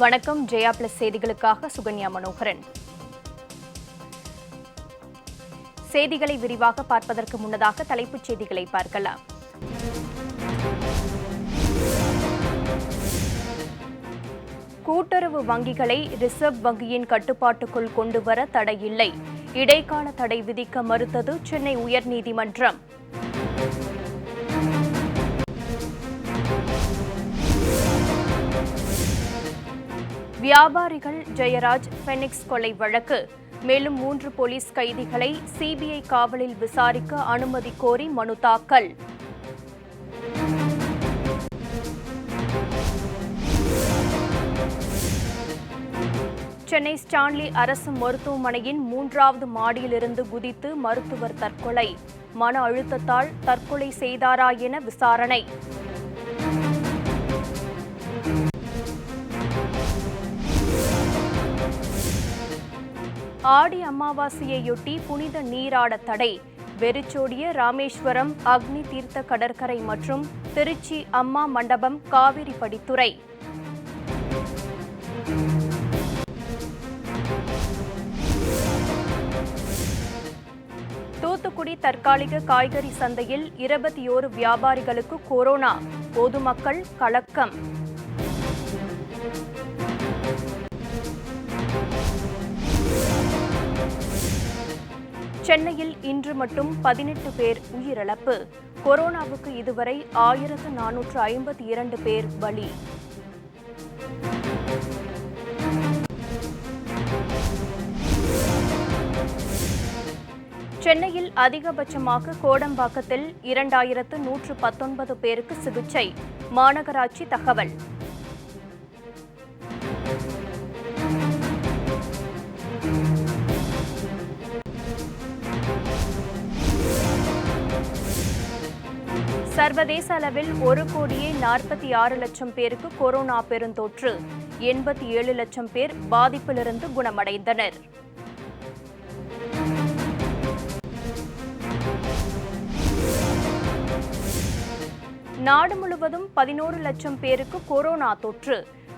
வணக்கம். ஜெயா பிளஸ் செய்திகளுக்காக சுகன்யா மனோகரன். செய்திகளை விரிவாக பார்ப்பதற்கு முன்னதாக தலைப்புச் செய்திகளை பார்க்கலாம். கூட்டுறவு வங்கிகளை ரிசர்வ் வங்கியின் கட்டுப்பாட்டுக்குள் கொண்டுவர தடையில்லை. இடைக்கால தடை விதிக்க மறுத்தது சென்னை உயர்நீதிமன்றம். வியாபாரிகள் ஜெயராஜ் ஃபெனிக்ஸ் கொலை வழக்கு மேலும் 3 போலீஸ் கைதிகளை சிபிஐ காவலில் விசாரிக்க அனுமதி கோரி மனு தாக்கல். சென்னை ஸ்டான்லி அரசு மருத்துவமனையின் 3வது மாடியிலிருந்து குதித்து மருத்துவர் தற்கொலை. மன அழுத்தத்தால் தற்கொலை செய்தாரா என விசாரணை. ஆடி அமாவாசையையொட்டி புனித நீராட தடை. வெறிச்சோடிய ராமேஸ்வரம் அக்னி தீர்த்த கடற்கரை மற்றும் திருச்சி அம்மா மண்டபம் காவிரி படித்துறை. தூத்துக்குடி தற்காலிக காய்கறி சந்தையில் 21 வியாபாரிகளுக்கு கொரோனா. பொதுமக்கள் கலக்கம். சென்னையில் இன்று மட்டும் 18 பேர் உயிரிழப்பு. கொரோனாவுக்கு இதுவரை 1452 பேர் பலி. சென்னையில் அதிகபட்சமாக கோடம்பாக்கத்தில் 2119 பேருக்கு சிகிச்சை. மாநகராட்சி தகவல். சர்வதேச அளவில் 1,46,00,000 பேருக்கு கொரோனா பெருந்தொற்று. 87 லட்சம் பேர் பாதிப்பிலிருந்து குணமடைந்தனர். நாடு முழுவதும் 11 லட்சம் பேருக்கு கொரோனா தொற்று.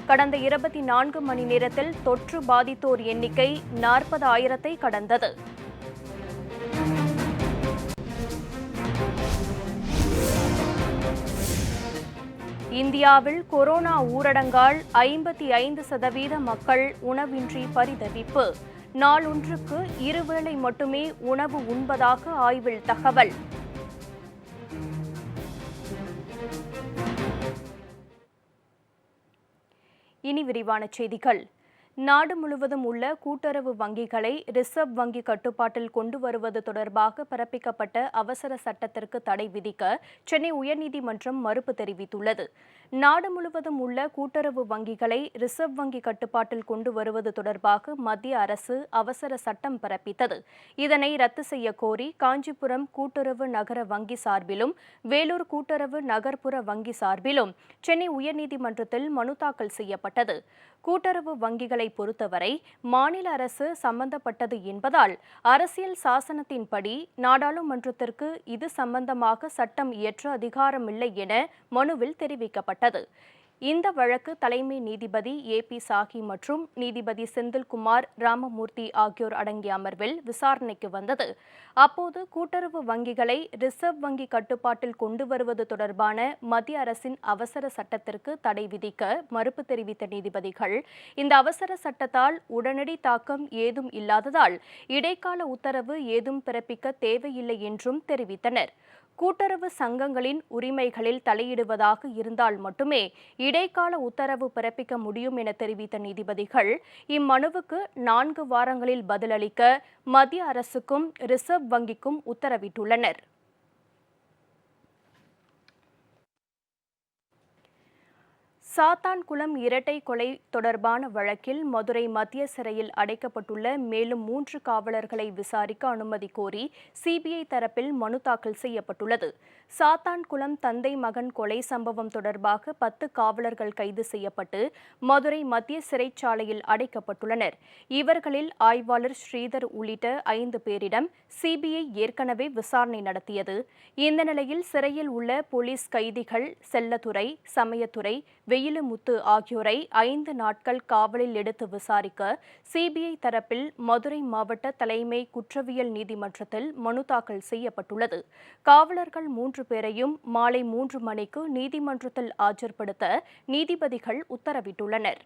கடந்த 24 மணி நேரத்தில் தொற்று பாதித்தோர் எண்ணிக்கை 40,000-ஐ கடந்தது. இந்தியாவில் கொரோனா ஊரடங்கால் 55% மக்கள் உணவின்றி பரிதவிப்பு. நாளொன்றுக்கு 2 வேளை மட்டுமே உணவு உண்பதாக ஆய்வில் தகவல். இனி விரிவான செய்திகள். நாடு முழுவதும் உள்ள கூட்டுறவு வங்கிகளை ரிசர்வ் வங்கி கட்டுப்பாட்டில் கொண்டு வருவது தொடர்பாக பிறப்பிக்கப்பட்ட அவசர சட்டத்திற்கு தடை விதிக்க சென்னை உயர்நீதிமன்றம் மறுப்பு தெரிவித்துள்ளது. நாடு முழுவதும் உள்ள கூட்டுறவு வங்கிகளை ரிசர்வ் வங்கி கட்டுப்பாட்டில் கொண்டு வருவது தொடர்பாக மத்திய அரசு அவசர சட்டம் பிறப்பித்தது. இதனை ரத்து செய்ய கோரி காஞ்சிபுரம் கூட்டுறவு நகர வங்கி சார்பிலும் வேலூர் கூட்டுறவு நகர்ப்புற வங்கி சார்பிலும் சென்னை உயர்நீதிமன்றத்தில் மனு தாக்கல் செய்யப்பட்டது. கூட்டுறவு வங்கிகளை பொறுத்தவரை மாநில அரசு சம்பந்தப்பட்டது என்பதால் அரசியல் சாசனத்தின்படி நாடாளுமன்றத்திற்கு இது சம்பந்தமாக சட்டம் இயற்ற அதிகாரமில்லை என மனுவில் தெரிவிக்கப்பட்டது. இந்த வழக்கு தலைமை நீதிபதி ஏபி சாஹி மற்றும் நீதிபதி செந்தில்குமார் ராமமூர்த்தி ஆகியோர் அடங்கிய அமர்வில் விசாரணைக்கு வந்தது. அப்போது கூட்டுறவு வங்கிகளை ரிசர்வ் வங்கி கட்டுப்பாட்டில் கொண்டு வருவது தொடர்பான மத்திய அரசின் அவசர சட்டத்திற்கு தடை விதிக்க மறுப்பு தெரிவித்த நீதிபதிகள் இந்த அவசர சட்டத்தால் உடனடி தாக்கம் ஏதும் இல்லாததால் இடைக்கால உத்தரவு ஏதும் பிறப்பிக்க தேவையில்லை என்றும் தெரிவித்தனர். கூட்டுறவு சங்கங்களின் உரிமைகளில் தலையிடுவதாக இருந்தால் மட்டுமே இடைக்கால உத்தரவு பிறப்பிக்க முடியும் என தெரிவித்த நீதிபதிகள் இம்மனுவுக்கு 4 வாரங்களில் பதிலளிக்க மத்திய அரசுக்கும் ரிசர்வ் வங்கிக்கும் உத்தரவிட்டுள்ளனர். சாத்தான்குளம் இரட்டை கொலை தொடர்பான வழக்கில் மதுரை மத்திய சிறையில் அடைக்கப்பட்டுள்ள மேலும் 3 காவலர்களை விசாரிக்க அனுமதி கோரி சிபிஐ தரப்பில் மனு தாக்கல் செய்யப்பட்டுள்ளது. சாத்தான்குளம் தந்தை மகன் கொலை சம்பவம் தொடர்பாக 10 காவலர்கள் கைது செய்யப்பட்டு மதுரை மத்திய சிறைச்சாலையில் அடைக்கப்பட்டுள்ளனர். இவர்களில் ஆய்வாளர் ஸ்ரீதர் உள்ளிட்ட 5 பேரிடம் சிபிஐ ஏற்கனவே விசாரணை நடத்தியது. இந்த நிலையில் சிறையில் உள்ள போலீஸ் கைதிகள் செல்லத்துறை, சமயத்துறை, வெயில் மயிலுமுத்து ஆகியோரை 5 நாட்கள் காவலில் எடுத்து விசாரிக்க சிபிஐ தரப்பில் மதுரை மாவட்ட தலைமை குற்றவியல் நீதிமன்றத்தில் மனு தாக்கல் செய்யப்பட்டுள்ளது. காவலர்கள் 3 பேரையும் மாலை 3 மணிக்கு நீதிமன்றத்தில் ஆஜர்படுத்த நீதிபதிகள் உத்தரவிட்டுள்ளனர்.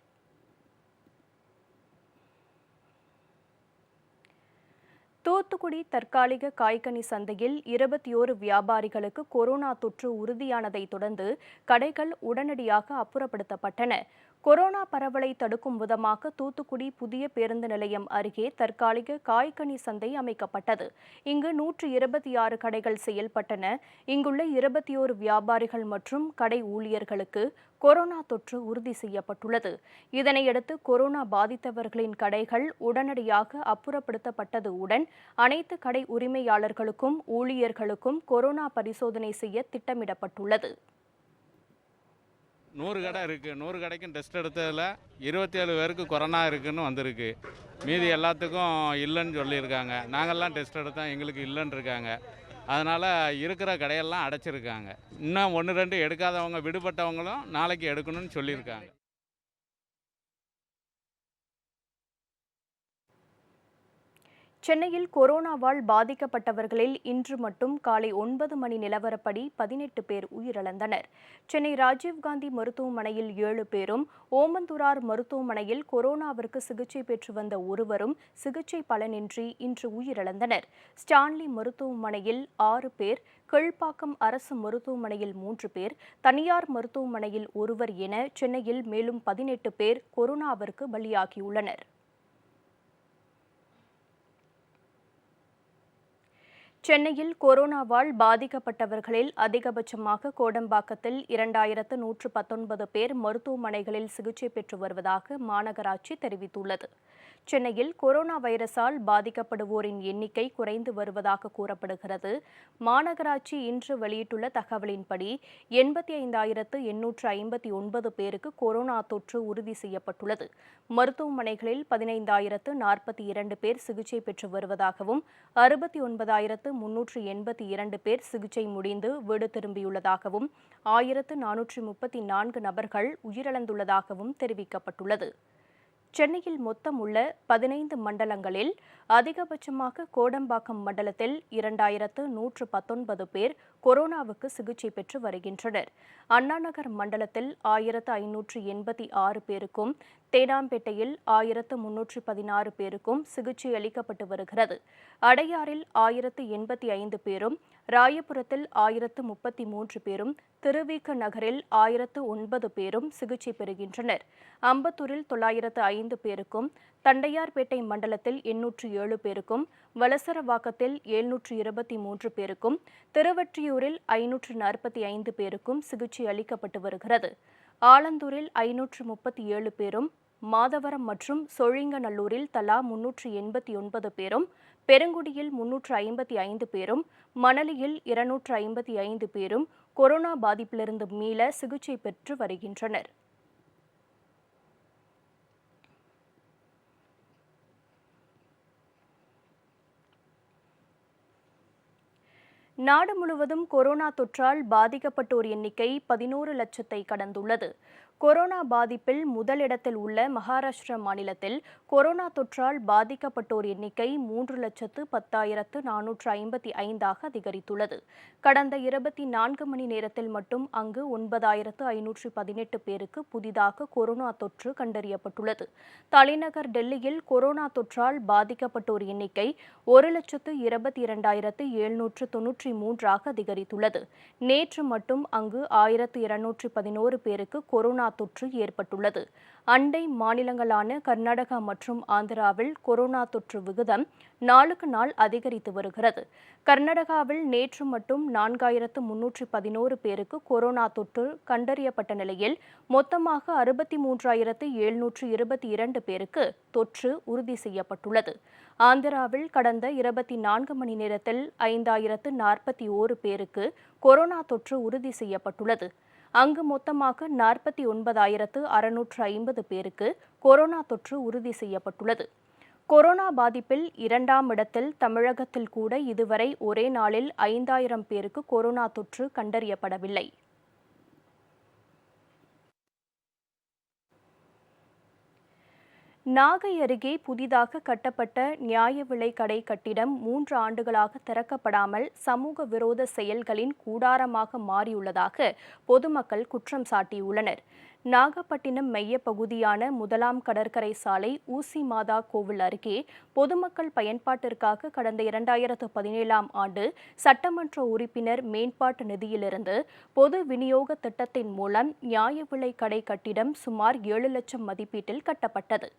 தூத்துக்குடி தற்காலிக காய்கனி சந்தையில் 21 வியாபாரிகளுக்கு கொரோனா தொற்று உறுதியானதை தொடர்ந்து கடைகள் உடனடியாக அப்புறப்படுத்தப்பட்டன. கொரோனா பரவலை தடுக்கும் விதமாக தூத்துக்குடி புதிய பேருந்து நிலையம் அருகே தற்காலிக காய்கனி சந்தை அமைக்கப்பட்டது. இங்கு 126 கடைகள் செயல்பட்டன. இங்குள்ள 21 வியாபாரிகள் மற்றும் கடை ஊழியர்களுக்கு கொரோனா தொற்று உறுதி செய்யப்பட்டுள்ளது. இதனையடுத்து கொரோனா பாதித்தவர்களின் கடைகள் உடனடியாக அப்புறப்படுத்தப்பட்டதுடன் அனைத்து கடை உரிமையாளர்களுக்கும் ஊழியர்களுக்கும் கொரோனா பரிசோதனை செய்ய திட்டமிடப்பட்டுள்ளது. 100 கடை இருக்குது. 100 கடைக்கும் டெஸ்ட் எடுத்ததில் 27 பேருக்கு கொரோனா இருக்குன்னு வந்திருக்கு. மீதி எல்லாத்துக்கும் இல்லைன்னு சொல்லியிருக்காங்க. நாங்கள்லாம் டெஸ்ட் எடுத்தோம், எங்களுக்கு இல்லைன்னு இருக்காங்க. அதனால் இருக்கிற கடையெல்லாம் அடைச்சிருக்காங்க. இன்னும் 1, 2 எடுக்காதவங்க விடுபட்டவங்களும் நாளைக்கு எடுக்கணும்னு சொல்லியிருக்காங்க. சென்னையில் கொரோனாவால் பாதிக்கப்பட்டவர்களில் இன்று மட்டும் காலை 9 மணி நிலவரப்படி 18 பேர் உயிரிழந்தனர். சென்னை ராஜீவ்காந்தி மருத்துவமனையில் 7 பேரும், ஓமந்தூரார் மருத்துவமனையில் கொரோனாவிற்கு சிகிச்சை பெற்று வந்த ஒருவரும் சிகிச்சை பலனின்றி இன்று உயிரிழந்தனர். ஸ்டான்லி மருத்துவமனையில் 6 பேர், கீழ்ப்பாக்கம் அரசு மருத்துவமனையில் 3 பேர், தனியார் மருத்துவமனையில் ஒருவர் என சென்னையில் மேலும் 18 பேர் கொரோனாவிற்கு பலியாகியுள்ளனர். சென்னையில் கொரோனாவால் பாதிக்கப்பட்டவர்களில் அதிகபட்சமாக கோடம்பாக்கத்தில் 2119 பேர் மருத்துவமனைகளில் சிகிச்சை பெற்று வருவதாக மாநகராட்சி தெரிவித்துள்ளது. சென்னையில் கொரோனா வைரஸால் பாதிக்கப்படுவோரின் எண்ணிக்கை குறைந்து வருவதாக கூறப்படுகிறது. மாநகராட்சி இன்று வெளியிட்டுள்ள தகவலின்படி 85,859 பேருக்கு கொரோனா தொற்று உறுதி செய்யப்பட்டுள்ளது. மருத்துவமனைகளில் 15,042 பேர் சிகிச்சை பெற்று வருவதாகவும் 69,382 பேர் சிகிச்சை முடிந்து வீடு திரும்பியுள்ளதாகவும் 1,434 நபர்கள் உயிரிழந்துள்ளதாகவும் தெரிவிக்கப்பட்டுள்ளது. சென்னையில் மொத்தம் உள்ள 15 மண்டலங்களில் அதிகபட்சமாக கோடம்பாக்கம் மண்டலத்தில் 2,119 பேர் கொரோனாவுக்கு சிகிச்சை பெற்று வருகின்றனர். அண்ணாநகர் மண்டலத்தில் 1,586 பேருக்கும், தேனாம்பேட்டையில் 1,316 பேருக்கும் சிகிச்சை அளிக்கப்பட்டு வருகிறது. அடையாறில் 1,085 பேரும், ராயபுரத்தில் 1,033 பேரும், திருவிக நகரில் 1,009 பேரும் சிகிச்சை பெறுகின்றனர். அம்பத்தூரில் 905 பேருக்கும், தண்டையார்பேட்டை மண்டலத்தில் 807 பேருக்கும், வலசரவாக்கத்தில் 723 பேருக்கும், திருவொற்றியூரில் 545 பேருக்கும் சிகிச்சை அளிக்கப்பட்டு வருகிறது. ஆலந்தூரில் 537 பேரும், மாதவரம் மற்றும் சோழிங்கநல்லூரில் தலா 389 பேரும், பெருங்குடியில் 355 பேரும், மணலியில் 255 பேரும் கொரோனா பாதிப்பிலிருந்து மீள சிகிச்சை பெற்று வருகின்றனர். நாடு முழுவதும் கொரோனா தொற்றால் பாதிக்கப்பட்டோர் எண்ணிக்கை 11 லட்சத்தை கடந்துள்ளது. கொரோனா பாதிப்பில் முதலிடத்தில் உள்ள மகாராஷ்டிரா மாநிலத்தில் கொரோனா தொற்றால் பாதிக்கப்பட்டோர் எண்ணிக்கை 3,10,455 அதிகரித்துள்ளது. கடந்த 24 மணி நேரத்தில் மட்டும் அங்கு 9,518 பேருக்கு புதிதாக கொரோனா தொற்று கண்டறியப்பட்டுள்ளது. தலைநகர் டெல்லியில் கொரோனா தொற்றால் பாதிக்கப்பட்டோர் எண்ணிக்கை 1,22,793 அதிகரித்துள்ளது. நேற்று மட்டும் அங்கு 1,211 பேருக்கு கொரோனா தொற்று ஏற்பட்டுள்ளது. அண்டை மாநிலங்களான கர்நாடகா மற்றும் ஆந்திராவில் கொரோனா தொற்று விகிதம் நாளுக்கு நாள் அதிகரித்து வருகிறது. கர்நாடகாவில் நேற்று மட்டும் 4,311 பேருக்கு கொரோனா தொற்று கண்டறியப்பட்ட நிலையில் மொத்தமாக 63,722 பேருக்கு தொற்று உறுதி செய்யப்பட்டுள்ளது. ஆந்திராவில் கடந்த 24 மணி நேரத்தில் 5,041 பேருக்கு கொரோனா தொற்று உறுதி செய்யப்பட்டுள்ளது. அங்கு மொத்தமாக 49,650 பேருக்கு கொரோனா தொற்று உறுதி செய்யப்பட்டுள்ளது. கொரோனா பாதிப்பில் 2ஆம் இடத்தில் தமிழகத்தில் கூட இதுவரை ஒரே நாளில் 5,000 பேருக்கு கொரோனா தொற்று கண்டறியப்படவில்லை. நாகை அருகே புதிதாக கட்டப்பட்ட நியாய விலைக் கடை கட்டிடம் 3 ஆண்டுகளாக திறக்கப்படாமல் சமூக விரோத செயல்களின் கூடாரமாக மாறியுள்ளதாக பொதுமக்கள் குற்றம் சாட்டியுள்ளனர். நாகப்பட்டினம் மையப்பகுதியான 1ஆம் கடற்கரை சாலை ஊசி மாதா கோவில் அருகே பொதுமக்கள் பயன்பாட்டிற்காக கடந்த 2017ஆம் ஆண்டு சட்டமன்ற உறுப்பினர் மேம்பாட்டு நிதியிலிருந்து பொது விநியோக திட்டத்தின் மூலம் நியாய விலைக் கடை கட்டிடம் சுமார் 7 லட்சம் மதிப்பீட்டில் கட்டப்பட்டது.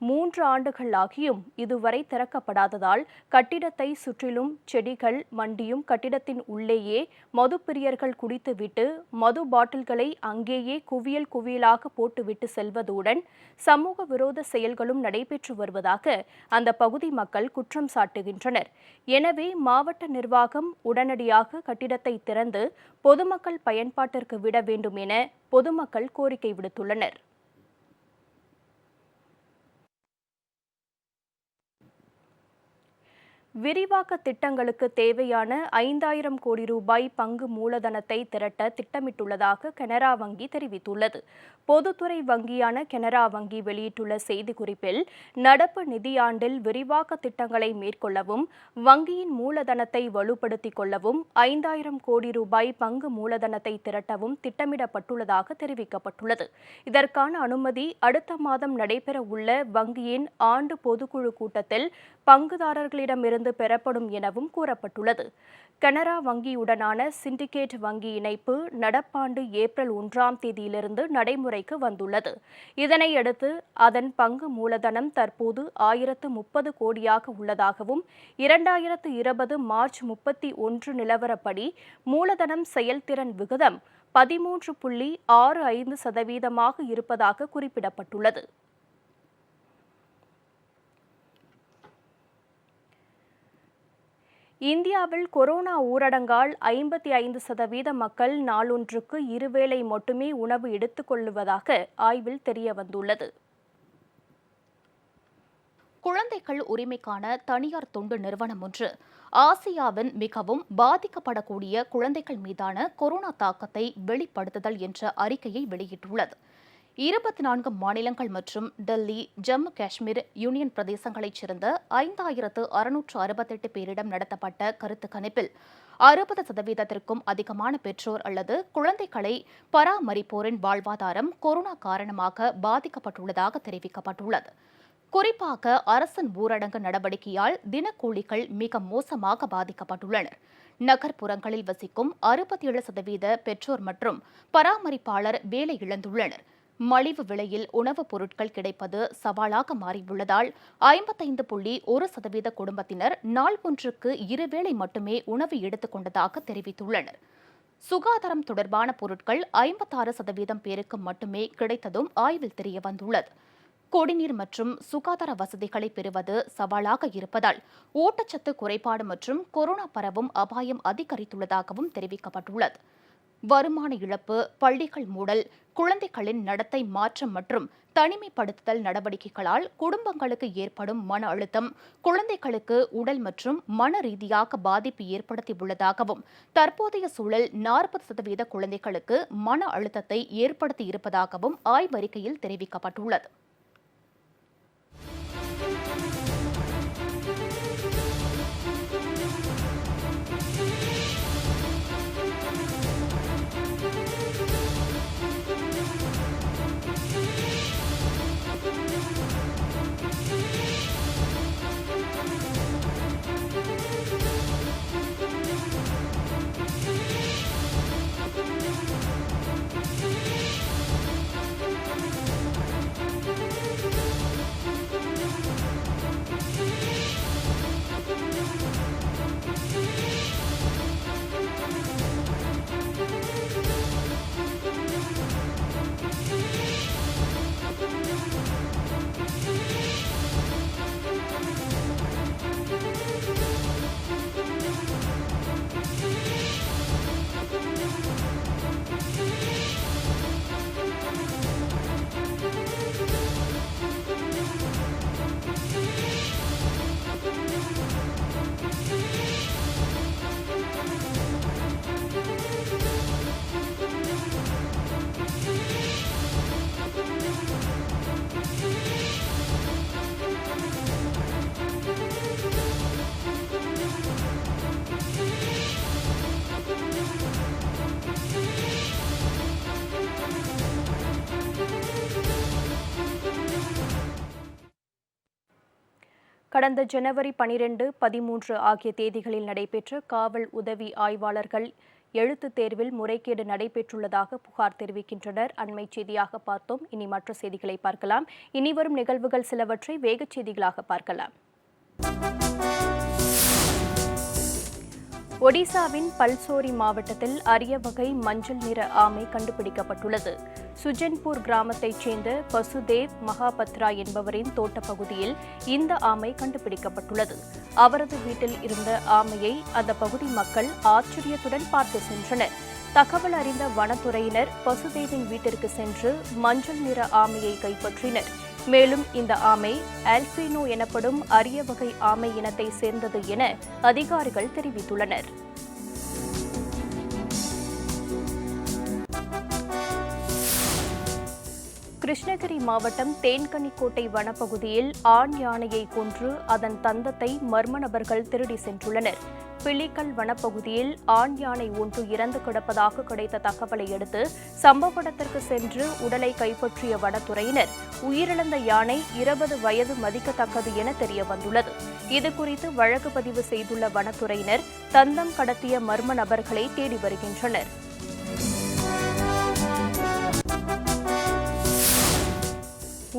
3 ஆண்டுகள் ஆகியும் இதுவரை திறக்கப்படாததால் கட்டிடத்தை சுற்றிலும் செடிகள் மண்டியும் கட்டிடத்தின் உள்ளேயே மதுப்பிரியர்கள் குடித்துவிட்டு மது பாட்டில்களை அங்கேயே குவியல் குவியலாக போட்டுவிட்டு செல்வதுடன் சமூக விரோத செயல்களும் நடைபெற்று வருவதாக அந்த பகுதி மக்கள் குற்றம் சாட்டுகின்றனர். எனவே மாவட்ட நிர்வாகம் உடனடியாக கட்டிடத்தை திறந்து பொதுமக்கள் பயன்பாட்டிற்கு விட வேண்டும் என பொதுமக்கள் கோரிக்கை விடுத்துள்ளனர். விரிவாக்க திட்டங்களுக்கு தேவையான 5000 கோடி ரூபாய் பங்கு மூலதனத்தை திரட்ட திட்டமிட்டுள்ளதாக கனரா வங்கி தெரிவித்துள்ளது. பொதுத்துறை வங்கியான கனரா வங்கி வெளியிட்டுள்ள செய்திக்குறிப்பில், நடப்பு நிதியாண்டில் விரிவாக்க திட்டங்களை மேற்கொள்ளவும் வங்கியின் மூலதனத்தை வலுப்படுத்திக் கொள்ளவும் 5000 கோடி ரூபாய் பங்கு மூலதனத்தை திரட்டவும் திட்டமிடப்பட்டுள்ளதாக தெரிவிக்கப்பட்டுள்ளது. இதற்கான அனுமதி அடுத்த மாதம் நடைபெறவுள்ள வங்கியின் ஆண்டு பொதுக்குழு கூட்டத்தில் பங்குதாரர்களிடமிருந்து பெறப்படும் எனவும் கூறப்பட்டுள்ளது. கனரா வங்கியுடனான சிண்டிகேட் வங்கி இணைப்பு நடப்பாண்டு ஏப்ரல் 1ஆம் தேதியிலிருந்து நடைமுறைக்கு வந்துள்ளது. இதனையடுத்து அதன் பங்கு மூலதனம் தற்போது 1030 கோடியாக உள்ளதாகவும் 2020 மார்ச் 31 நிலவரப்படி மூலதனம் செயல்திறன் விகிதம் 13.65% இருப்பதாக குறிப்பிடப்பட்டுள்ளது. இந்தியாவில் கொரோனா ஊரடங்கால் 55% மக்கள் நாளொன்றுக்கு 2 வேளை மட்டுமே உணவு எடுத்துக் கொள்வதாக ஆய்வில் தெரியவந்துள்ளது. குழந்தைகள் உரிமைக்கான தனியார் தொண்டு நிறுவனம் ஒன்று ஆசியாவின் மிகவும் பாதிக்கப்படக்கூடிய குழந்தைகள் மீதான கொரோனா தாக்கத்தை வெளிப்படுத்துதல் என்ற அறிக்கையை வெளியிட்டுள்ளது. 24 மாநிலங்கள் மற்றும் டெல்லி, ஜம்மு காஷ்மீர் யூனியன் பிரதேசங்களைச் சேர்ந்த 5668 பேரிடம் நடத்தப்பட்ட கருத்து கணிப்பில் 60%த்திற்கும் அதிகமான பெற்றோர் அல்லது குழந்தைகளை பராமரிப்போரின் வாழ்வாதாரம் கொரோனா காரணமாக பாதிக்கப்பட்டுள்ளதாக தெரிவிக்கப்பட்டுள்ளது. குறிப்பாக அரசின் ஊரடங்கு நடவடிக்கையால் தினக்கூலிகள் மிக மோசமாக பாதிக்கப்பட்டுள்ளனர். நகர்ப்புறங்களில் வசிக்கும் 67% பெற்றோர் மற்றும் பராமரிப்பாளர் வேலை இழந்துள்ளனர். மலிவு விலையில் உணவுப் பொருட்கள் கிடைப்பது சவாலாக மாறியுள்ளதால் 55.1% குடும்பத்தினர் நாள் ஒன்றுக்கு 2 வேளை மட்டுமே உணவு எடுத்துக் கொண்டதாக தெரிவித்துள்ளனர். சுகாதாரம் தொடர்பான பொருட்கள் 56% பேருக்கு மட்டுமே கிடைத்ததும் ஆய்வில் தெரியவந்துள்ளது. குடிநீர் மற்றும் சுகாதார வசதிகளை பெறுவது சவாலாக இருப்பதால் ஊட்டச்சத்து குறைபாடு மற்றும் கொரோனா பரவும் அபாயம் அதிகரித்துள்ளதாகவும் தெரிவிக்கப்பட்டுள்ளது. வருமான இழப்பு, பள்ளிகள் மூடல், குழந்தைகளின் நடத்தை மாற்றம் மற்றும் தனிமைப்படுத்துதல் நடவடிக்கைகளால் குடும்பங்களுக்கு ஏற்படும் மன அழுத்தம் குழந்தைகளுக்கு உடல் மற்றும் மன ரீதியாக பாதிப்பு ஏற்படுத்தியுள்ளதாகவும் தற்போதைய சூழல் 40% குழந்தைகளுக்கு மன அழுத்தத்தை ஏற்படுத்தி இருப்பதாகவும் ஆய்வறிக்கையில் தெரிவிக்கப்பட்டுள்ளது. கடந்த ஜனவரி 12, 13 ஆகிய தேதிகளில் நடைபெற்ற காவல் உதவி ஆய்வாளர்கள் எழுத்துத் தேர்வில் முறைகேடு நடைபெற்றுள்ளதாக புகார் தெரிவிக்கின்றனர். அண்மை செய்தியாக பார்த்தோம். இனி மற்ற செய்திகளை பார்க்கலாம். இனி வரும் நிகழ்வுகள் சிலவற்றை வேகச் செய்திகளாக பார்க்கலாம். ஒடிசாவின் பல்சோரி மாவட்டத்தில் அரிய வகை மஞ்சள் நிற ஆமை கண்டுபிடிக்கப்பட்டுள்ளது. சுஜன்பூர் கிராமத்தைச் சேர்ந்த பசுதேவ் மகாபத்ரா என்பவரின் தோட்டப்பகுதியில் இந்த ஆமை கண்டுபிடிக்கப்பட்டுள்ளது. அவரது வீட்டில் இருந்த ஆமையை அந்த பகுதி மக்கள் ஆச்சரியத்துடன் பார்த்து சென்றனர். தகவல் அறிந்த வனத்துறையினர் பசுதேவின் வீட்டிற்கு சென்று மஞ்சள் நிற ஆமையை கைப்பற்றினர். மேலும் இந்த ஆமை ஆல்பினோ எனப்படும் அரிய வகை ஆமை இனத்தை சேர்ந்தது என அதிகாரிகள் தெரிவித்துள்ளனர். கிருஷ்ணகிரி மாவட்டம் தேன்கனிக்கோட்டை வனப்பகுதியில் ஆண் யானையை கொன்று அதன் தந்தத்தை மர்ம நபர்கள் திருடி சென்றுள்ளனர். பிள்ளிக்கல் வனப்பகுதியில் ஆண் யானை ஒன்று இறந்து கிடப்பதாக கிடைத்த தகவலை அடுத்து சம்பவ இடத்திற்கு சென்று உடலை கைப்பற்றிய வனத்துறையினர் உயிரிழந்த யானை 20 வயது மதிக்கத்தக்கது என தெரியவந்துள்ளது. இதுகுறித்து வழக்கு பதிவு செய்துள்ள வனத்துறையினர் தந்தம் கடத்திய மர்ம நபர்களை தேடி வருகின்றனர்.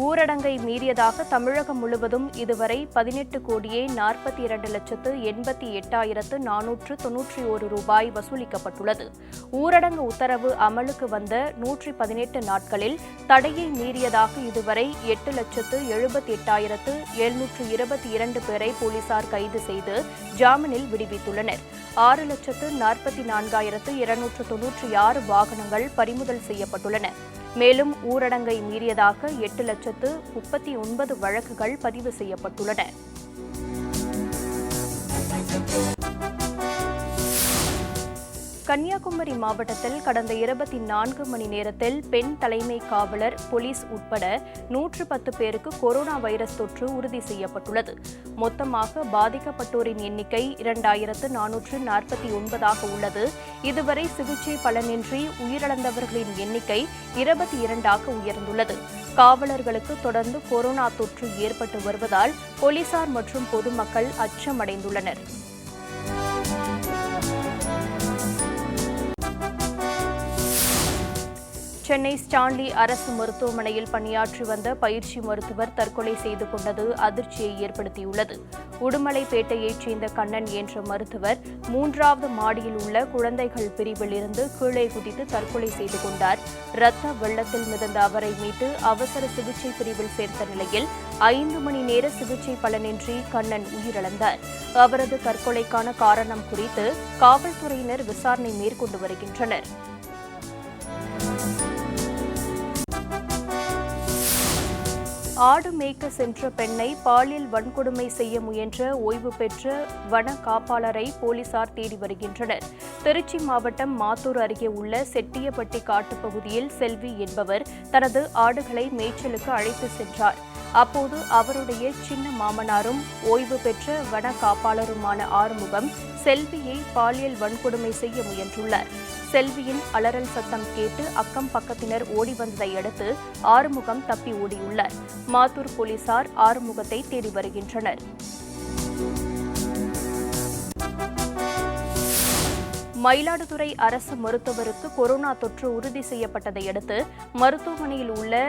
ஊரடங்கை மீறியதாக தமிழகம் முழுவதும் இதுவரை 18,42,88,491 ரூபாய் வசூலிக்கப்பட்டுள்ளது. ஊரடங்கு உத்தரவு அமலுக்கு வந்த 118 நாட்களில் தடையை மீறியதாக இதுவரை 8,78,722 பேரை போலீசார் கைது செய்து ஜாமீனில் விடுவித்துள்ளனர். 6,44,296 வாகனங்கள் பறிமுதல் செய்யப்பட்டுள்ளன. மேலும் ஊரடங்கை மீறியதாக 8,39,000 வழக்குகள் பதிவு செய்யப்பட்டுள்ளன. கன்னியாகுமரி மாவட்டத்தில் கடந்த 24 மணி நேரத்தில் பெண் தலைமை காவலர், போலீஸ் உட்பட 110 பேருக்கு கொரோனா வைரஸ் தொற்று உறுதி செய்யப்பட்டுள்ளது. மொத்தமாக பாதிக்கப்பட்டோரின் எண்ணிக்கை 2,449 உள்ளது. இதுவரை சிகிச்சை பலனின்றி உயிரிழந்தவர்களின் எண்ணிக்கை 22 உயர்ந்துள்ளது. காவலர்களுக்கு தொடர்ந்து கொரோனா தொற்று ஏற்பட்டு வருவதால் போலீசார் மற்றும் பொதுமக்கள் அச்சமடைந்துள்ளனர். சென்னை ஸ்டான்லி அரசு மருத்துவமனையில் பணியாற்றி வந்த பயிற்சி மருத்துவர் தற்கொலை செய்து கொண்டது அதிர்ச்சியை ஏற்படுத்தியுள்ளது. உடுமலைப்பேட்டையைச் சேர்ந்த கண்ணன் என்ற மருத்துவர் 3வது மாடியில் உள்ள குழந்தைகள் பிரிவில் இருந்து கீழே குதித்து தற்கொலை செய்து கொண்டார். இரத்த வெள்ளத்தில் மிதந்த அவரை மீட்டு அவசர சிகிச்சை பிரிவில் சேர்த்த நிலையில் 5 மணி நேர சிகிச்சை பலனின்றி கண்ணன் உயிரிழந்தார். அவரது தற்கொலைக்கான காரணம் குறித்து காவல்துறையினர் விசாரணை மேற்கொண்டு வருகின்றனர். ஆடு மேய்க்க சென்ற பெண்ணை பாலியல் வன்கொடுமை செய்ய முயன்ற ஓய்வு பெற்ற வன காப்பாளரை போலீசார் தேடி வருகின்றனர். திருச்சி மாவட்டம் மாத்தூர் அருகே உள்ள செட்டியப்பட்டி காட்டுப்பகுதியில் செல்வி என்பவர் தனது ஆடுகளை மேய்ச்சலுக்கு அழைத்து சென்றார். அப்போது அவருடைய சின்ன மாமனாரும் ஓய்வு பெற்ற வன காப்பாளருமான ஆறுமுகம் செல்வியை பாலியல் வன்கொடுமை செய்ய முயன்றுள்ளார். செல்வியின் அலறல் சத்தம் கேட்டு அக்கம் பக்கத்தினர் ஓடி வந்ததை அடுத்து ஆறுமுகம் தப்பி ஓடியுள்ளார். மாத்தூர் போலீசார் ஆறுமுகத்தை தேடி வருகின்றனர். மயிலாடுதுறை அரசு மருத்துவருக்கு கொரோனா தொற்று உறுதி செய்யப்பட்டதை அடுத்து மருத்துவமனையில் உள்ள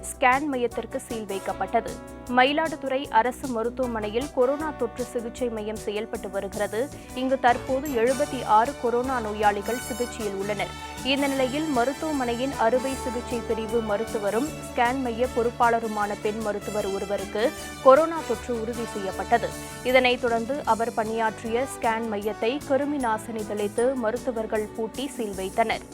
ஸ்கேன் மையத்திற்கு சீல் வைக்கப்பட்டது. மயிலாடுதுறை அரசு மருத்துவமனையில் கொரோனா தொற்று சிகிச்சை மையம் செயல்பட்டு வருகிறது. இங்கு தற்போது 76 கொரோனா நோயாளிகள் சிகிச்சையில் உள்ளனர். இந்த நிலையில் மருத்துவமனையின் அறுவை சிகிச்சை பிரிவு மருத்துவரும் ஸ்கேன் மைய பொறுப்பாளருமான பெண் மருத்துவர் ஒருவருக்கு கொரோனா தொற்று உறுதி செய்யப்பட்டது. இதனைத் தொடர்ந்து அவர் பணியாற்றிய ஸ்கேன் மையத்தை கிருமி நாசினி தெளித்து மருத்துவர்கள் பூட்டி சீல் வைத்தனர்.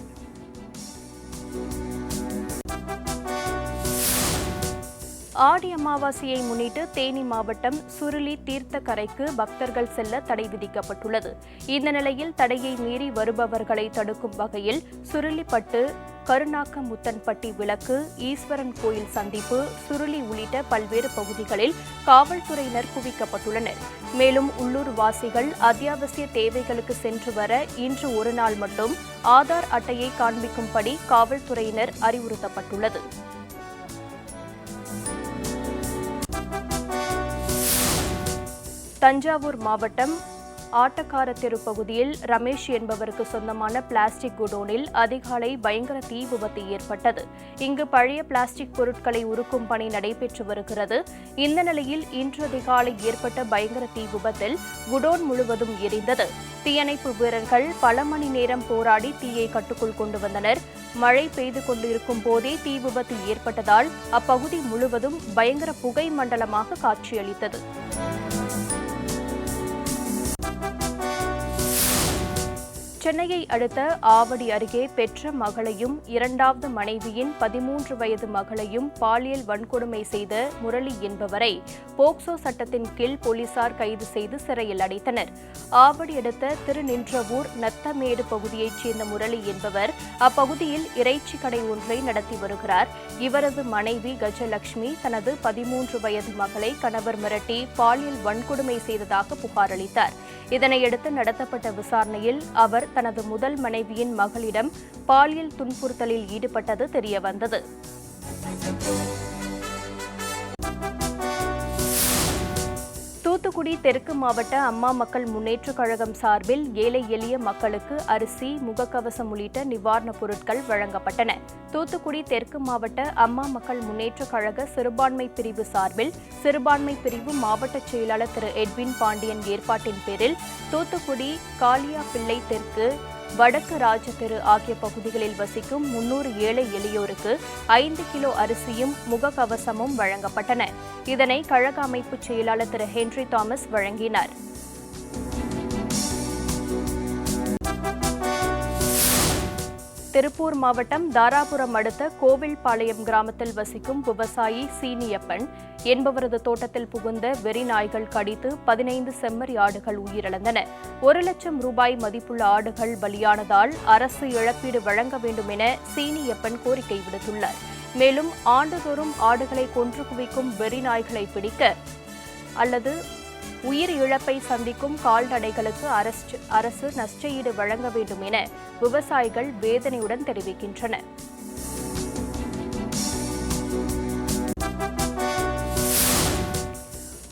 ஆடி அமாவாசையை முன்னிட்டு தேனி மாவட்டம் சுருளி தீர்த்தக்கரைக்கு பக்தர்கள் செல்ல தடை விதிக்கப்பட்டுள்ளது. இந்த நிலையில் தடையை மீறி வருபவர்களை தடுக்கும் வகையில் சுருளிப்பட்டு, கருணாக்கமுத்தன்பட்டி விளக்கு, ஈஸ்வரன் கோயில் சந்திப்பு, சுருளி உள்ளிட்ட பல்வேறு பகுதிகளில் காவல்துறையினர் குவிக்கப்பட்டுள்ளனர். மேலும் உள்ளூர் வாசிகள் அத்தியாவசிய தேவைகளுக்கு சென்று வர இன்று ஒரு நாள் மட்டும் ஆதார் அட்டையை காண்பிக்கும்படி காவல்துறையினர் அறிவுறுத்தப்பட்டுள்ளது. தஞ்சாவூர் மாவட்டம் ஆட்டக்கார தெரு பகுதியில் ரமேஷ் என்பவருக்கு சொந்தமான பிளாஸ்டிக் குடோனில் அதிகாலை பயங்கர தீ விபத்து ஏற்பட்டது. இங்கு பழைய பிளாஸ்டிக் பொருட்களை உருக்கும் பணி நடைபெற்று வருகிறது. இந்த நிலையில் இன்று அதிகாலை ஏற்பட்ட பயங்கர தீ விபத்தில் குடோன் முழுவதும் எரிந்தது. தீயணைப்பு வீரர்கள் பல மணி நேரம் போராடி தீயை கட்டுக்குள் கொண்டு வந்தனர். மழை பெய்து கொண்டிருக்கும் போதே தீ விபத்து ஏற்பட்டதால் அப்பகுதி முழுவதும் பயங்கர புகை மண்டலமாக காட்சியளித்தது. சென்னையை அடுத்த ஆவடி அருகே பெற்ற மகளையும் இரண்டாவது மனைவியின் 13 வயது மகளையும் பாலியல் வன்கொடுமை செய்த முரளி என்பவரை போக்சோ சட்டத்தின் கீழ் போலீசார் கைது செய்து சிறையில் அடைத்தனர். ஆவடி அடுத்த திருநின்றவூர் நத்தமேடு பகுதியைச் சேர்ந்த முரளி என்பவர் அப்பகுதியில் இறைச்சி கடை ஒன்றை நடத்தி வருகிறார். இவரது மனைவி கஜலட்சுமி தனது 13 வயது மகளை கணவர் மிரட்டி பாலியல் வன்கொடுமை செய்ததாக புகார் அளித்தார். இதனையடுத்து நடத்தப்பட்ட விசாரணையில் அவர் தனது முதல் மனைவியின் மகளிடம் பாலியல் துன்புறுத்தலில் ஈடுபட்டது தெரியவந்தது. தூத்துக்குடி தெற்கு மாவட்ட அம்மா மக்கள் முன்னேற்றக் கழகம் சார்பில் ஏழை எளிய மக்களுக்கு அரிசி, முகக்கவசம் உள்ளிட்ட நிவாரணப் பொருட்கள் வழங்கப்பட்டன. தூத்துக்குடி தெற்கு மாவட்ட அம்மா மக்கள் முன்னேற்றக் கழக சிறுபான்மை பிரிவு சார்பில் சிறுபான்மை பிரிவு மாவட்ட செயலாளர் திரு எட்வின் பாண்டியன் ஏற்பாட்டின் பேரில் தூத்துக்குடி காளியாபிள்ளை தெற்கு, வடக்கு ராஜதெரு ஆகிய பகுதிகளில் வசிக்கும் 300 ஏழை எளியோருக்கு 5 கிலோ அரிசியும் முகக்கவசமும் வழங்கப்பட்டன. இதனை கழக அமைப்பு செயலாளர் திரு ஹென்றி தாமஸ் வழங்கினார். திருப்பூர் மாவட்டம் தாராபுரம் அடுத்த கோவில்பாளையம் கிராமத்தில் வசிக்கும் விவசாயி சீனியப்பன் என்பவரது தோட்டத்தில் புகுந்த வெறி நாய்கள் கடித்து 15 செம்மறி ஆடுகள் உயிரிழந்தன. 1 லட்சம் ரூபாய் மதிப்புள்ள ஆடுகள் பலியானதால் அரசு இழப்பீடு வழங்க வேண்டும் என சீனியப்பன் கோரிக்கை விடுத்துள்ளார். மேலும் ஆண்டுதோறும் ஆடுகளை கொன்று குவிக்கும் வெறி நாய்களை பிடிக்க அல்லது உயிர் இழப்பை சந்திக்கும் கால்நடைகளுக்கு அரசு நஷ்டஈடு வழங்க வேண்டும் என விவசாயிகள் வேதனையுடன் தெரிவிக்கின்றனர்.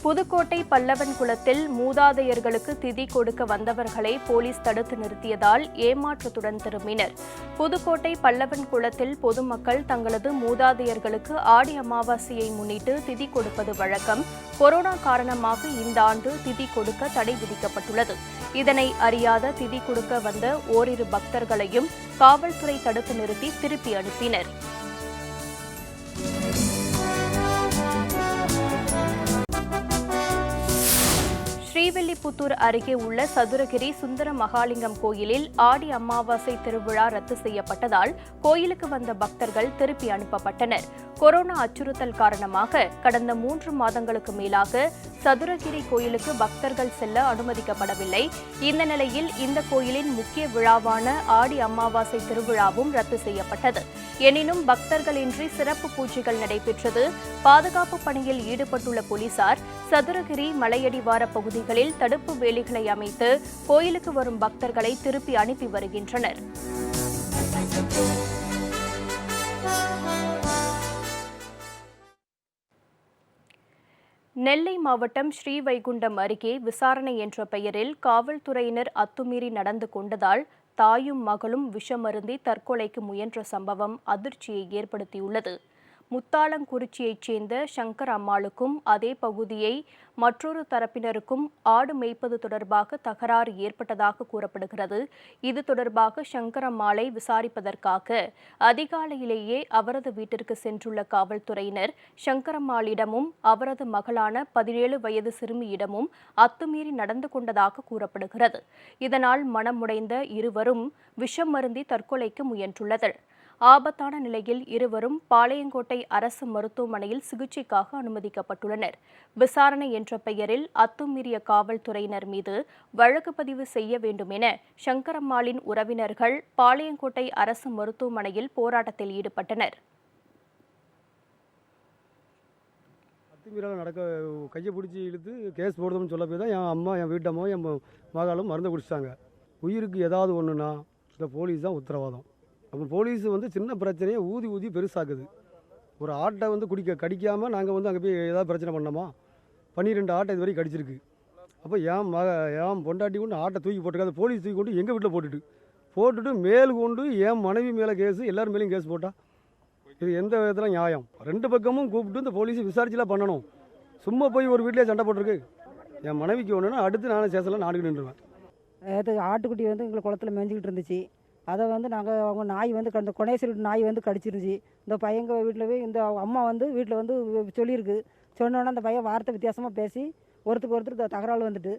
புதுக்கோட்டை பல்லவன் குளத்தில் மூதாதையர்களுக்கு திதி கொடுக்க வந்தவர்களை போலீஸ் தடுத்து நிறுத்தியதால் ஏமாற்றத்துடன் திரும்பினர். புதுக்கோட்டை பல்லவன் குளத்தில் பொதுமக்கள் தங்களது மூதாதையர்களுக்கு ஆடி அமாவாசையை முன்னிட்டு திதி கொடுப்பது வழக்கம். கொரோனா காரணமாக இந்த ஆண்டு திதி கொடுக்க தடை விதிக்கப்பட்டுள்ளது. இதனை அறியாத திதி கொடுக்க வந்த ஓரிரு பக்தர்களையும் காவல்துறை தடுத்து நிறுத்தி திருப்பி அனுப்பினர். ஸ்ரீவில்லிபுத்தூர் அருகே உள்ள சதுரகிரி சுந்தர மகாலிங்கம் கோயிலில் ஆடி அமாவாசை திருவிழா ரத்து செய்யப்பட்டதால் கோயிலுக்கு வந்த பக்தர்கள் திருப்பி அனுப்பப்பட்டனர். கொரோனா அச்சுறுத்தல் காரணமாக கடந்த 3 மாதங்களுக்கு மேலாக சதுரகிரி கோயிலுக்கு பக்தர்கள் செல்ல அனுமதிக்கப்படவில்லை. இந்த நிலையில் இந்த கோயிலின் முக்கிய விழாவான ஆடி அமாவாசை திருவிழாவும் ரத்து செய்யப்பட்டது. எனினும் பக்தர்களின்றி சிறப்பு பூஜைகள் நடைபெற்றது. பாதுகாப்பு பணியில் ஈடுபட்டுள்ள போலீசார் சதுரகிரி மலையடிவார பகுதிகளில் தடுப்பு வேலிகளை அமைத்து கோயிலுக்கு வரும் பக்தர்களை திருப்பி அனுப்பி வருகின்றனர். நெல்லை மாவட்டம் ஸ்ரீவைகுண்டம் அருகே விசாரணை என்ற பெயரில் காவல்துறையினர் அத்துமீறி நடந்து கொண்டதால் தாயும் மகளும் விஷமருந்தி தற்கொலைக்கு முயன்ற சம்பவம் அதிர்ச்சியை ஏற்படுத்தியுள்ளது. முத்தாளங்குறிச்சியைச் சேர்ந்த சங்கர் அம்மாளுக்கும் அதே பகுதியை மற்றொரு தரப்பினருக்கும் ஆடு மேய்ப்பது தொடர்பாக தகராறு ஏற்பட்டதாக கூறப்படுகிறது. இது தொடர்பாக சங்கர் அம்மாளை விசாரிப்பதற்காக அதிகாலையிலேயே அவரது வீட்டிற்கு சென்றுள்ள காவல்துறையினர் சங்கரம்மாளிடமும் அவரது மகளான 17 வயது சிறுமியிடமும் அத்துமீறி நடந்து கொண்டதாக கூறப்படுகிறது. இதனால் மனமுடைந்த இருவரும் விஷம் மருந்தி தற்கொலைக்கு முயன்றுள்ளனர். ஆபத்தான நிலையில் இருவரும் பாளையங்கோட்டை அரசு மருத்துவமனையில் சிகிச்சைக்காக அனுமதிக்கப்பட்டுள்ளனர். விசாரணை என்ற பெயரில் அத்துமீறிய காவல்துறையினர் மீது வழக்கு பதிவு செய்ய வேண்டும் என சங்கரம்மாளின் உறவினர்கள் பாளையங்கோட்டை அரசு மருத்துவமனையில் போராட்டத்தில் ஈடுபட்டனர். அத்துமீறல் நடக்க கையை பிடிச்சி இழுத்து கேஸ் போடுறதுன்னு சொல்ல போய் தான் என் அம்மா, என் வீட்டம்மாவும், என் மகளும் மருந்து குடிச்சிட்டாங்க. உயிருக்கு ஏதாவது ஒன்றுனா இந்த போலீஸ் தான் உத்தரவாதம். அப்போ போலீஸ் சின்ன பிரச்சனையை ஊதி ஊதி பெருசாக்குது. ஒரு ஆட்டை கடிக்காமல் நாங்கள் அங்கே போய் ஏதாவது பிரச்சனை பண்ணோமா? 12 ஆட்டை இது வரைக்கும் கடிச்சிருக்கு. அப்போ என் பொண்டாட்டி கொண்டு ஆட்டை தூக்கி போட்டுருக்காது, போலீஸ் தூக்கி கொண்டு எங்கள் வீட்டில் போட்டுட்டு மேல் கொண்டு என் மனைவி மேலே கேஸு, எல்லாரும் மேலேயும் கேஸ் போட்டா இது எந்த விதத்தில் நியாயம்? 2 பக்கமும் கூப்பிட்டு இந்த போலீஸ் விசாரிச்சுலாம் பண்ணணும். சும்மா போய் ஒரு வீட்டிலே சண்டை போட்டிருக்கு. என் மனைவிக்கு ஒன்றுனா அடுத்து நானும் சேசலாம் நாடுக்கு நின்றுவேன். அது ஆட்டுக்குட்டி வந்து எங்களை குளத்துல மேய்ஞ்சிக்கிட்டு இருந்துச்சு. அதை வந்து நாங்கள் அவங்க நாய் வந்து அந்த கொனேஸ்வரி நாய் வந்து கடிச்சிருந்துச்சு. இந்த பையங்க வீட்டில் போய் இந்த அம்மா வந்து வீட்டில் வந்து சொல்லியிருக்கு. சொன்னோன்னே அந்த பையன் வார்த்தை வித்தியாசமாக பேசி ஒருத்தருக்கு தகராறு வந்துட்டு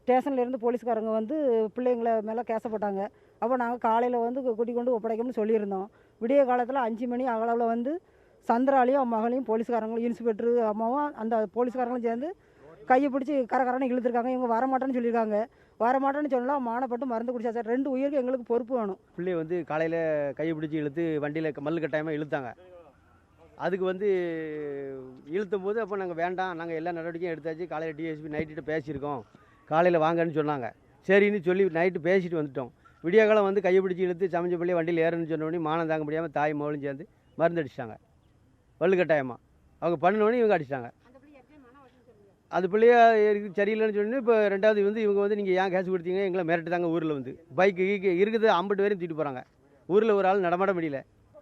ஸ்டேஷன்லேருந்து போலீஸ்காரங்க வந்து பிள்ளைங்களை மேலே கேசப்பட்டாங்க. அப்போ நாங்கள் காலையில் வந்து கூட்டி கொண்டு ஒப்படைக்கணும்னு சொல்லியிருந்தோம். விடிய காலத்தில் 5 மணி அளவில் வந்து சந்திராலையும் அவன் மகளையும் போலீஸ்காரங்களும் இன்ஸ்பெக்டரு அம்மாவும் அந்த போலீஸ்காரங்களும் சேர்ந்து கையை பிடிச்சி கரகரன்னு இழுத்துருக்காங்க. இவங்க வரமாட்டேன்னு சொல்லியிருக்காங்க. வரமாட்டேன்னு சொன்னால் மானப்பட்டு மருந்து குடிச்சா சார் 2 உயிருக்கு எங்களுக்கு பொறுப்பு வேணும். பிள்ளைய வந்து காலையில் கையை பிடிச்சி இழுத்து வண்டியில் மல்லு கட்டாயமாக இழுத்தாங்க. அதுக்கு வந்து இழுத்தும் போது அப்போ நாங்கள் வேண்டாம், நாங்கள் எல்லா நடவடிக்கையும் எடுத்தாச்சு, காலையில் டிஎஸ்பி நைட்டு பேசியிருக்கோம், காலையில் வாங்கன்னு சொன்னாங்க. சரின்னு சொல்லி நைட்டு பேசிட்டு வந்துட்டோம். விடிய காலம் வந்து கையை பிடிச்சி இழுத்து சமைச்ச பிள்ளைய வண்டியில் ஏறுன்னு சொன்னோடனே மானம் தாங்க முடியாமல் தாய் மகளும் சேர்ந்து மருந்து அடிச்சிட்டாங்க வல்லு கட்டாயமாக. அவங்க பண்ணினோடனே இவங்க அடிச்சிட்டாங்க. அது பிள்ளைய சரியில்லைன்னு சொன்னோன்னே இப்போ 2வது வந்து இவங்க வந்து நீங்கள் ஏன் கேஸ் கொடுத்தீங்க, எங்களை மிரட்டு தாங்க ஊரில் வந்து பைக்கு இருக்குது 50 பேரும் தூக்கிட்டு போகிறாங்க. ஊரில் ஒரு ஆள் நடமாட முடியல.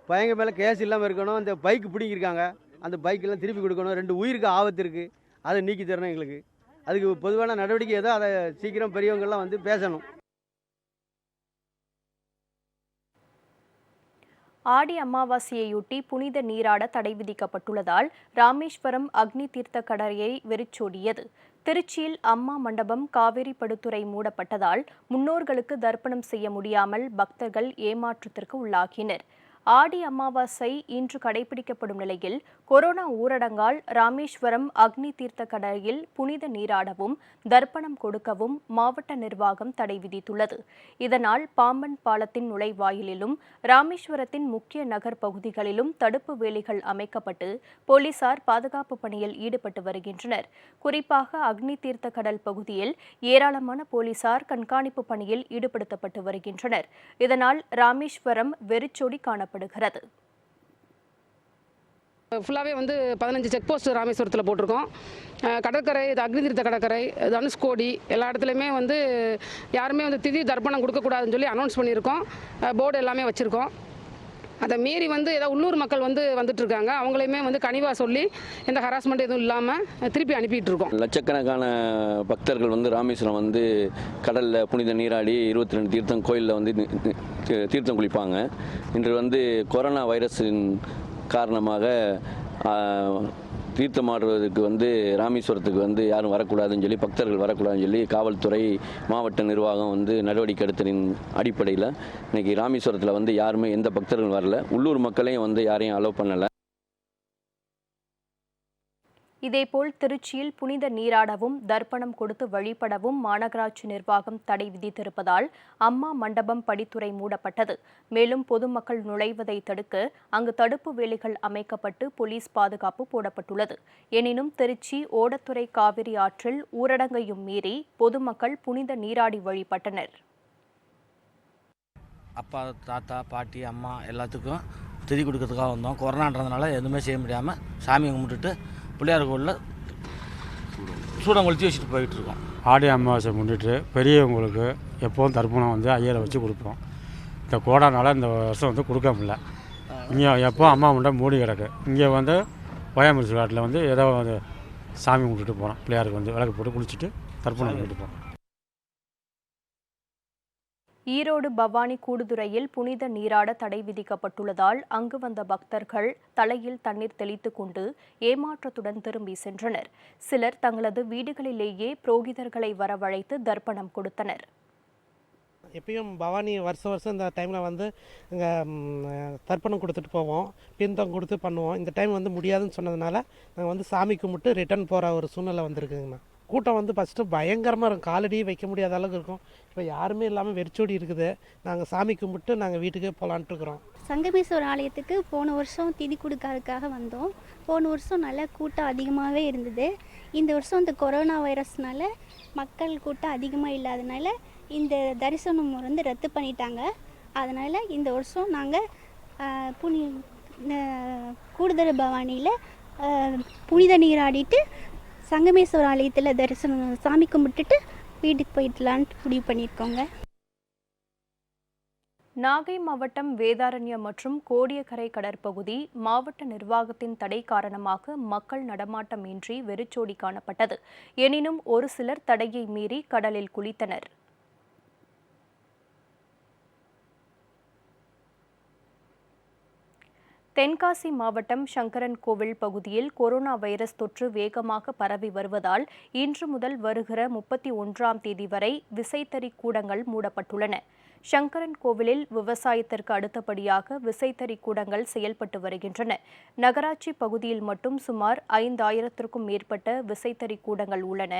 பையங்க மேலே கேஸ் இல்லாமல் இருக்கணும். அந்த பைக்கு பிடிங்கிருக்காங்க, அந்த பைக்கெல்லாம் திருப்பி கொடுக்கணும். 2 உயிருக்கு ஆபத்து இருக்குது, அதை நீக்கி தரணும் எங்களுக்கு. அதுக்கு பொதுவான நடவடிக்கை ஏதோ அதை சீக்கிரம் பெரியவங்கள்லாம் வந்து பேசணும். ஆடி அமாவாசையையொட்டி புனித நீராட தடை விதிக்கப்பட்டுள்ளதால் ராமேஸ்வரம் அக்னி தீர்த்த கடற்கரை வெறிச்சோடியது. திருச்சியில் அம்மா மண்டபம் காவிரி படுத்துறை மூடப்பட்டதால் முன்னோர்களுக்கு தர்ப்பணம் செய்ய முடியாமல் பக்தர்கள் ஏமாற்றத்திற்கு உள்ளாகினர். ஆடி அமாவாசை இன்று கடைபிடிக்கப்படும் நிலையில் கொரோனா ஊரடங்கால் ராமேஸ்வரம் அக்னி தீர்த்த கடலில் புனித நீராடவும் தர்ப்பணம் கொடுக்கவும் மாவட்ட நிர்வாகம் தடை விதித்துள்ளது. இதனால் பாம்பன் பாலத்தின் நுழைவாயிலிலும் ராமேஸ்வரத்தின் முக்கிய நகர் பகுதிகளிலும் தடுப்பு வேலிகள் அமைக்கப்பட்டு போலீசார் பாதுகாப்பு பணியில் ஈடுபட்டு வருகின்றனர். குறிப்பாக அக்னி தீர்த்த கடல் பகுதியில் ஏராளமான போலீசார் கண்காணிப்பு பணியில் ஈடுபடுத்தப்பட்டு வருகின்றனர். இதனால் ராமேஸ்வரம் வெறிச்சோடி காணப்படுகிறது. ஃபுல்லாகவே வந்து 15 செக் போஸ்ட் ராமேஸ்வரத்தில் போட்டிருக்கோம். கடற்கரை, இது அக்னி தீர்த்த கடற்கரை, தனுஷ்கோடி எல்லா இடத்துலையுமே வந்து யாருமே வந்து திதி தர்ப்பணம் கொடுக்கக்கூடாதுன்னு சொல்லி அனௌன்ஸ் பண்ணியிருக்கோம். போர்டு எல்லாமே வச்சுருக்கோம். அதை மீறி வந்து ஏதாவது உள்ளூர் மக்கள் வந்து வந்துட்டுருக்காங்க. அவங்களையுமே வந்து கனிவாக சொல்லி எந்த ஹராஸ்மெண்ட் எதுவும் இல்லாமல் திருப்பி அனுப்பிட்டு இருக்கோம். லட்சக்கணக்கான பக்தர்கள் வந்து ராமேஸ்வரம் வந்து கடலில் புனித நீராடி 22 தீர்த்தம் கோயிலில் வந்து தீர்த்தம் குளிப்பாங்க. இன்று வந்து கொரோனா வைரஸின் காரணமாக தீர்த்தமாடுவதற்கு வந்து ராமேஸ்வரத்துக்கு வந்து யாரும் வரக்கூடாதுன்னு சொல்லி, பக்தர்கள் வரக்கூடாதுன்னு சொல்லி காவல்துறை மாவட்ட நிர்வாகம் வந்து நடவடிக்கை எடுத்ததின் அடிப்படையில் இன்றைக்கி ராமேஸ்வரத்தில் வந்து யாருமே எந்த பக்தர்களும் வரல. உள்ளூர் மக்களையும் வந்து யாரையும் அலோவ் பண்ணலை. இதேபோல் திருச்சியில் புனித நீராடவும் தர்ப்பணம் கொடுத்து வழிபடவும் மாநகராட்சி நிர்வாகம் தடை விதித்திருப்பதால் அம்மா மண்டபம் படித்துறை மூடப்பட்டது. மேலும் பொதுமக்கள் நுழைவதை தடுக்க அங்கு தடுப்பு வேலிகள் அமைக்கப்பட்டு போலீஸ் பாதுகாப்பு போடப்பட்டுள்ளது. எனினும் திருச்சி ஓடத்துறை காவிரி ஆற்றில் ஊரடங்கையும் மீறி பொதுமக்கள் புனித நீராடி வழிபட்டனர். அப்பா, தாத்தா, பாட்டி, அம்மா எல்லாத்துக்கும் திதி கொடுக்கறதுக்காக வந்தோம். கொரோனான்றதுனால எதுவுமே செய்ய முடியாமல் சாமியை கும்பிட்டுட்டு பிள்ளையார் கோயிலில் சூடம் கொளுத்தி வச்சுட்டு போயிட்டு இருக்கோம். ஆடி அமாவாசை முன்னிட்டு பெரியவங்களுக்கு எப்போவும் தர்ப்பணம் வந்து ஐயரை வச்சு கொடுப்போம். இந்த கோடானால இந்த வருஷம் வந்து கொடுக்க முடியல. இங்கே எப்போ அம்மா மண்டபம் மூடி கிடக்கு. இங்கே வந்து வயமுறிச்சி காட்டில் வந்து ஏதோ வந்து சாமி கும்பிட்டுட்டு போகிறோம். பிள்ளையாருக்கு வந்து விளக்கு போட்டு குளிச்சுட்டு தர்ப்பணம் பண்ணிட்டு போகிறோம். ஈரோடு பவானி கூடுதுறையில் புனித நீராட தடை விதிக்கப்பட்டுள்ளதால் அங்கு வந்த பக்தர்கள் தலையில் தண்ணீர் தெளித்துக் கொண்டு ஏமாற்றத்துடன் திரும்பி சென்றனர். சிலர் தங்களது வீடுகளிலேயே புரோகிதர்களை வரவழைத்து தர்ப்பணம் கொடுத்தனர். எப்பயும் பவானி வருஷம் இந்த டைமில் வந்து இங்கே தர்ப்பணம் கொடுத்துட்டு போவோம், பின்தம் கொடுத்து பண்ணுவோம். இந்த டைம் வந்து முடியாதுன்னு சொன்னதுனால நாங்கள் வந்து சாமி கும்பிட்டு ரிட்டர்ன் போகிற ஒரு சூழ்நிலை வந்திருக்குங்கண்ணா. கூட்டம் வந்து ஃபஸ்ட்டு பயங்கரமாக இருக்கும், காலடி வைக்க முடியாத அளவுக்கு இருக்கும். இப்போ யாருமே இல்லாமல் வெறிச்சோடி இருக்குது. நாங்கள் சாமி கும்பிட்டு நாங்கள் வீட்டுக்கே போகலான்ட்டு இருக்கிறோம். சங்கமேஸ்வரர் ஆலயத்துக்கு போன வருஷம் திதி கொடுக்கறதுக்காக வந்தோம். போன வருஷம் நல்ல கூட்டம் அதிகமாகவே இருந்தது. இந்த வருஷம் இந்த கொரோனா வைரஸ்னால மக்கள் கூட்டம் அதிகமாக இல்லாதனால இந்த தரிசனம் வந்து ரத்து பண்ணிட்டாங்க. அதனால் இந்த வருஷம் நாங்கள் கூடுதல் பவானியில் புனித நீராடிட்டு சங்கமேஸ்வரர் ஆலயத்தில் தரிசனம் சாமி கும்பிட்டுட்டு வீட்டுக்கு போயிடலான்ட்டு முடிவு பண்ணியிருக்கோங்க. நாகை மாவட்டம் வேதாரண்யம் மற்றும் கோடியக்கரை கடற்பகுதி மாவட்ட நிர்வாகத்தின் தடை காரணமாக மக்கள் நடமாட்டம் இன்றி வெறிச்சோடி காணப்பட்டது. எனினும் ஒரு சிலர் தடையை மீறி கடலில் குளித்தனர். தென்காசி மாவட்டம் சங்கரன் கோவில் பகுதியில் கொரோனா வைரஸ் தொற்று வேகமாக பரவி வருவதால் இன்று முதல் வருகிற 31ஆம் தேதி வரை விசைத்தறி கூடங்கள் மூடப்பட்டுள்ளன. சங்கரன் கோவிலில் விவசாயத்திற்கு அடுத்தபடியாக விசைத்தறி கூடங்கள் செயல்பட்டு வருகின்றன. நகராட்சி பகுதியில் மட்டும் சுமார் 5000த்திற்கும் மேற்பட்ட விசைத்தறி கூடங்கள் உள்ளன.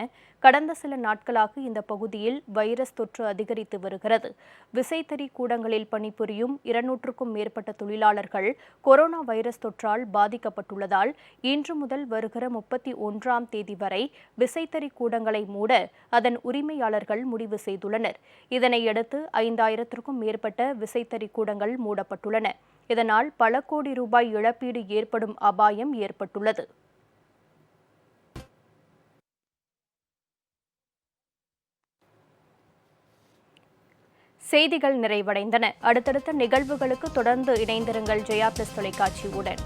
கடந்த சில நாட்களாக இந்த பகுதியில் வைரஸ் தொற்று அதிகரித்து வருகிறது. விசைத்தறி கூடங்களில் பணிபுரியும் 200க்கும் மேற்பட்ட தொழிலாளர்கள் கொரோனா வைரஸ் தொற்றால் பாதிக்கப்பட்டுள்ளதால் இன்று முதல் வருகிற 31ஆம் தேதி வரை விசைத்தறி கூடங்களை மூட அதன் உரிமையாளர்கள் முடிவு செய்துள்ளனர். இதனையடுத்து 5000த்திற்கும் மேற்பட்ட விசைத்தறி கூடங்கள் மூடப்பட்டுள்ளன. இதனால் பல கோடி ரூபாய் இழப்பீடு ஏற்படும் அபாயம் ஏற்பட்டுள்ளது. செய்திகள் நிறைவடைந்தன. அடுத்தடுத்த நிகழ்வுகளுக்கு தொடர்ந்து இணைந்திருங்கள் ஜெயா பிளஸ் தொலைக்காட்சியுடன்.